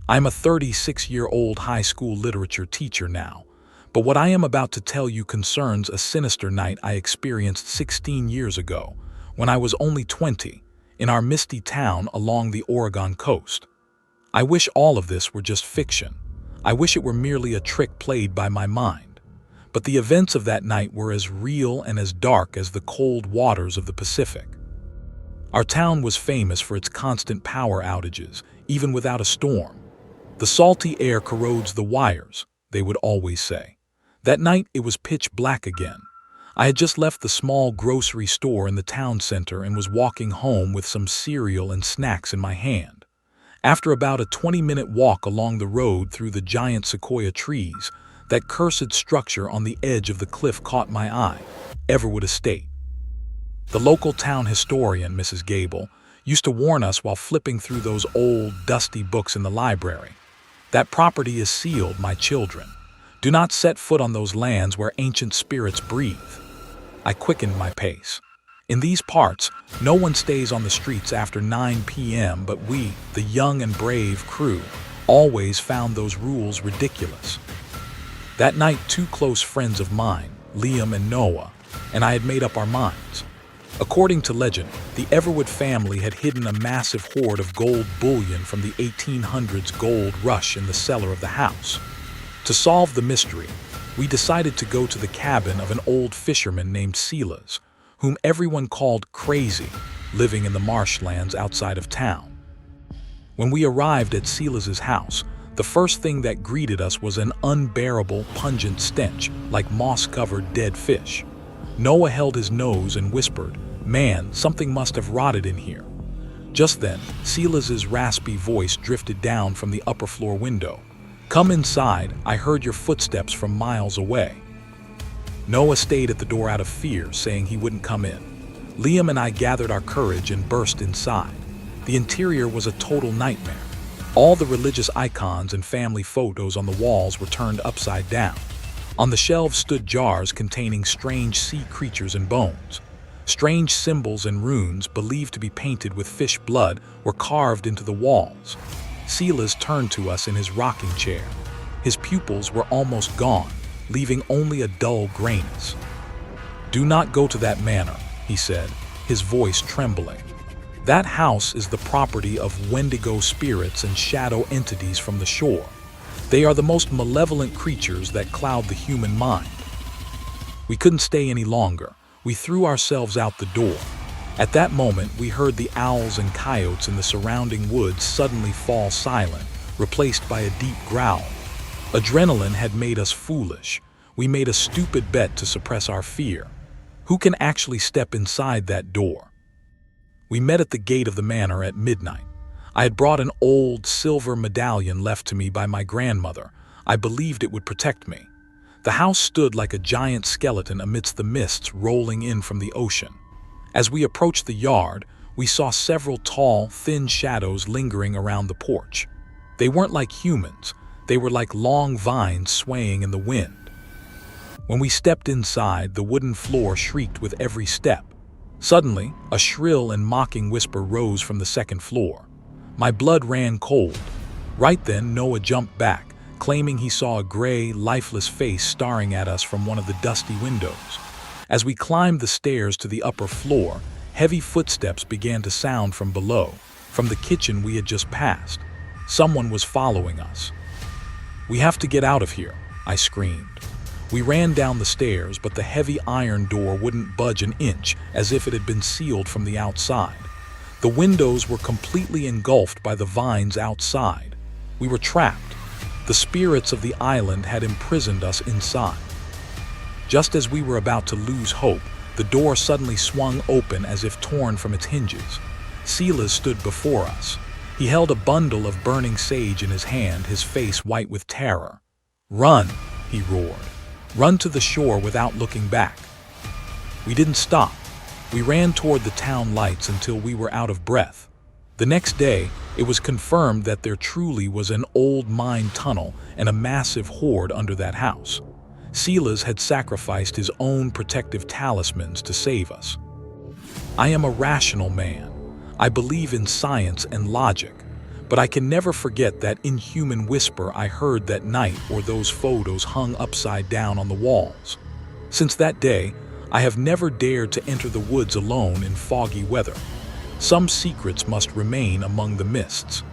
I'm a 36-year-old high school literature teacher now, but what I am about to tell you concerns a sinister night I experienced 16 years ago, when I was only 20, in our misty town along the Oregon coast. I wish all of this were just fiction. I wish it were merely a trick played by my mind. But the events of that night were as real and as dark as the cold waters of the Pacific. Our town was famous for its constant power outages, even without a storm. The salty air corrodes the wires, they would always say. That night it was pitch black again. I had just left the small grocery store in the town center and was walking home with some cereal and snacks in my hand. After about a 20-minute walk along the road through the giant sequoia trees, that cursed structure on the edge of the cliff caught my eye, Everwood Estate. The local town historian, Mrs. Gable, used to warn us while flipping through those old, dusty books in the library. That property is sealed, my children. Do not set foot on those lands where ancient spirits breathe. I quickened my pace. In these parts, no one stays on the streets after 9 p.m., but we, the young and brave crew, always found those rules ridiculous. That night, two close friends of mine, Liam and Noah, and I had made up our minds. According to legend, the Everwood family had hidden a massive hoard of gold bullion from the 1800s gold rush in the cellar of the house. To solve the mystery, we decided to go to the cabin of an old fisherman named Silas, whom everyone called crazy, living in the marshlands outside of town. When we arrived at Silas's house, the first thing that greeted us was an unbearable, pungent stench, like moss-covered dead fish. Noah held his nose and whispered, "Man, something must have rotted in here." Just then, Silas's raspy voice drifted down from the upper floor window. "Come inside, I heard your footsteps from miles away." Noah stayed at the door out of fear, saying he wouldn't come in. Liam and I gathered our courage and burst inside. The interior was a total nightmare. All the religious icons and family photos on the walls were turned upside down. On the shelves stood jars containing strange sea creatures and bones. Strange symbols and runes, believed to be painted with fish blood, were carved into the walls. Silas turned to us in his rocking chair. His pupils were almost gone, leaving only a dull grayness. "Do not go to that manor," he said, his voice trembling. "That house is the property of Wendigo spirits and shadow entities from the shore. They are the most malevolent creatures that cloud the human mind." We couldn't stay any longer. We threw ourselves out the door. At that moment, we heard the owls and coyotes in the surrounding woods suddenly fall silent, replaced by a deep growl. Adrenaline had made us foolish. We made a stupid bet to suppress our fear. Who can actually step inside that door? We met at the gate of the manor at midnight. I had brought an old silver medallion left to me by my grandmother. I believed it would protect me. The house stood like a giant skeleton amidst the mists rolling in from the ocean. As we approached the yard, we saw several tall, thin shadows lingering around the porch. They weren't like humans. They were like long vines swaying in the wind. When we stepped inside, the wooden floor shrieked with every step. Suddenly, a shrill and mocking whisper rose from the second floor. My blood ran cold. Right then, Noah jumped back, claiming he saw a gray, lifeless face staring at us from one of the dusty windows. As we climbed the stairs to the upper floor, heavy footsteps began to sound from below, from the kitchen we had just passed. Someone was following us. "We have to get out of here," I screamed. We ran down the stairs, but the heavy iron door wouldn't budge an inch, as if it had been sealed from the outside. The windows were completely engulfed by the vines outside. We were trapped. The spirits of the island had imprisoned us inside. Just as we were about to lose hope, the door suddenly swung open as if torn from its hinges. Silas stood before us. He held a bundle of burning sage in his hand, his face white with terror. "Run!" he roared. "Run to the shore without looking back." We didn't stop. We ran toward the town lights until we were out of breath. The next day, it was confirmed that there truly was an old mine tunnel and a massive hoard under that house. Silas had sacrificed his own protective talismans to save us. I am a rational man. I believe in science and logic, But I can never forget that inhuman whisper I heard that night or those photos hung upside down on the walls. Since that day, I have never dared to enter the woods alone in foggy weather. Some secrets must remain among the mists.